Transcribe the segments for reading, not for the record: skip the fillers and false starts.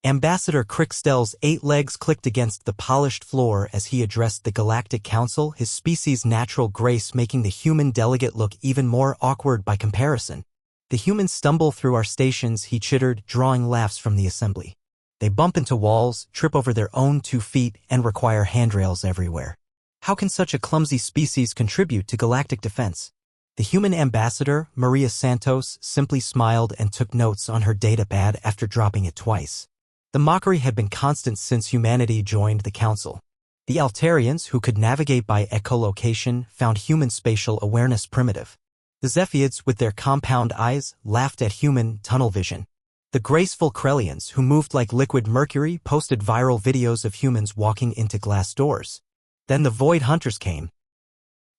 Ambassador Crickstell's 8 legs clicked against the polished floor as he addressed the Galactic Council, his species' natural grace making the human delegate look even more awkward by comparison. The humans stumble through our stations, he chittered, drawing laughs from the assembly. They bump into walls, trip over their own 2 feet, and require handrails everywhere. How can such a clumsy species contribute to galactic defense? The human ambassador, Maria Santos, simply smiled and took notes on her datapad after dropping it twice. The mockery had been constant since humanity joined the council. The Altarians, who could navigate by echolocation, found human spatial awareness primitive. The Zephiids, with their compound eyes, laughed at human tunnel vision. The graceful Krellians, who moved like liquid mercury, posted viral videos of humans walking into glass doors. Then the Void Hunters came.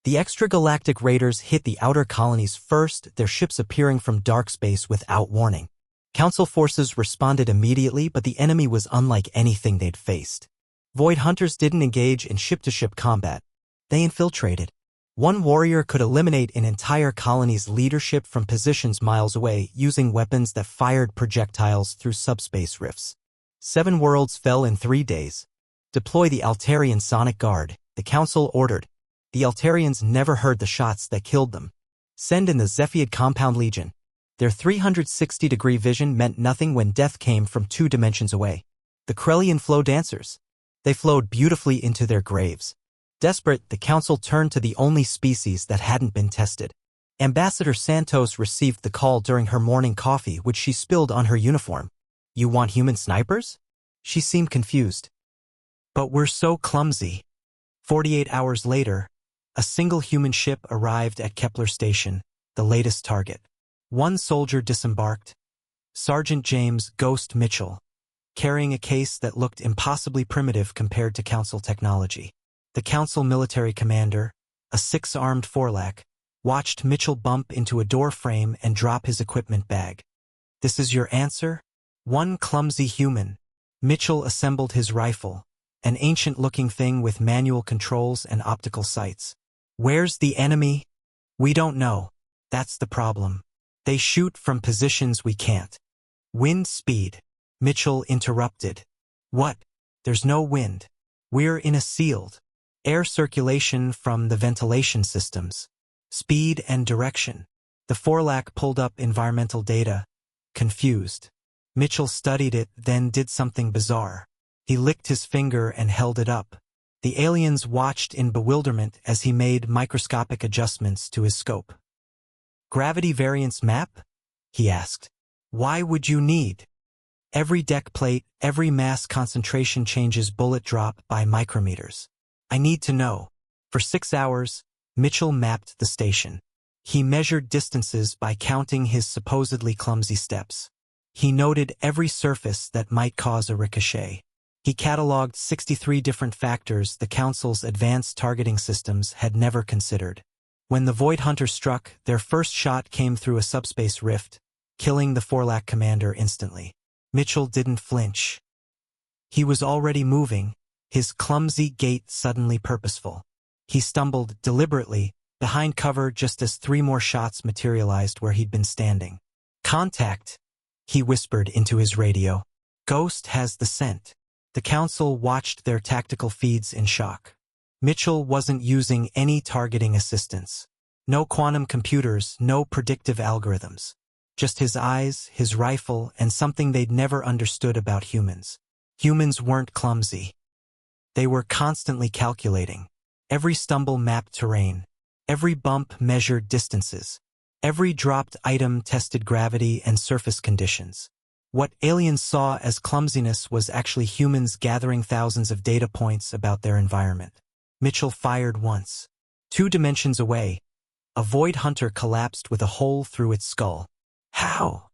The extragalactic raiders hit the outer colonies first, their ships appearing from dark space without warning. Council forces responded immediately, but the enemy was unlike anything they'd faced. Void Hunters didn't engage in ship-to-ship combat. They infiltrated. One warrior could eliminate an entire colony's leadership from positions miles away using weapons that fired projectiles through subspace rifts. 7 worlds fell in 3 days. Deploy the Altarian Sonic Guard, the Council ordered. The Altarians never heard the shots that killed them. Send in the Zephiid Compound Legion. Their 360-degree vision meant nothing when death came from 2 dimensions away. The Krellian flow dancers. They flowed beautifully into their graves. Desperate, the Council turned to the only species that hadn't been tested. Ambassador Santos received the call during her morning coffee, which she spilled on her uniform. You want human snipers? She seemed confused. But we're so clumsy. 48 hours later, a single human ship arrived at Kepler Station, the latest target. 1 soldier disembarked, Sergeant James "Ghost" Mitchell, carrying a case that looked impossibly primitive compared to Council technology. The Council military commander, a 6-armed Forlac, watched Mitchell bump into a door frame and drop his equipment bag. This is your answer? One clumsy human. Mitchell assembled his rifle, an ancient-looking thing with manual controls and optical sights. Where's the enemy? We don't know. That's the problem. They shoot from positions we can't. Wind speed. Mitchell interrupted. What? There's no wind. We're in a sealed air circulation from the ventilation systems. Speed and direction. The Forlac pulled up environmental data, confused. Mitchell studied it, then did something bizarre. He licked his finger and held it up. The aliens watched in bewilderment as he made microscopic adjustments to his scope. Gravity variance map? He asked. Why would you need? Every deck plate, every mass concentration changes bullet drop by micrometers. I need to know. For 6 hours, Mitchell mapped the station. He measured distances by counting his supposedly clumsy steps. He noted every surface that might cause a ricochet. He cataloged 63 different factors the Council's advanced targeting systems had never considered. When the Void Hunter struck, their first shot came through a subspace rift, killing the Forlac commander instantly. Mitchell didn't flinch. He was already moving, his clumsy gait suddenly purposeful. He stumbled deliberately behind cover just as 3 more shots materialized where he'd been standing. Contact, he whispered into his radio. Ghost has the scent. The Council watched their tactical feeds in shock. Mitchell wasn't using any targeting assistance. No quantum computers, no predictive algorithms. Just his eyes, his rifle, and something they'd never understood about humans. Humans weren't clumsy. They were constantly calculating. Every stumble mapped terrain. Every bump measured distances. Every dropped item tested gravity and surface conditions. What aliens saw as clumsiness was actually humans gathering thousands of data points about their environment. Mitchell fired once. 2 dimensions away, a Void Hunter collapsed with a hole through its skull. How?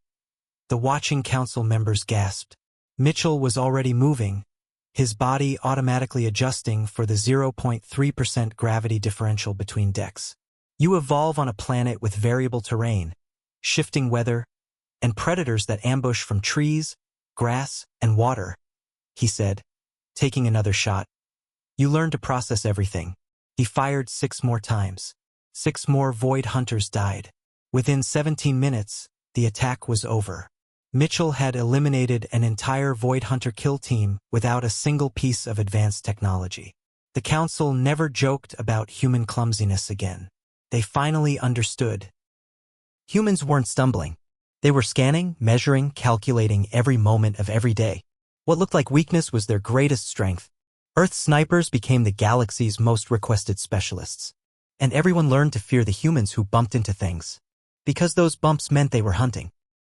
The watching Council members gasped. Mitchell was already moving, his body automatically adjusting for the 0.3% gravity differential between decks. You evolve on a planet with variable terrain, shifting weather, and predators that ambush from trees, grass, and water, he said, taking another shot. You learn to process everything. He fired 6 more times. 6 more Void Hunters died. Within 17 minutes, the attack was over. Mitchell had eliminated an entire Void Hunter kill team without a single piece of advanced technology. The Council never joked about human clumsiness again. They finally understood. Humans weren't stumbling. They were scanning, measuring, calculating every moment of every day. What looked like weakness was their greatest strength. Earth snipers became the galaxy's most requested specialists. And everyone learned to fear the humans who bumped into things. Because those bumps meant they were hunting.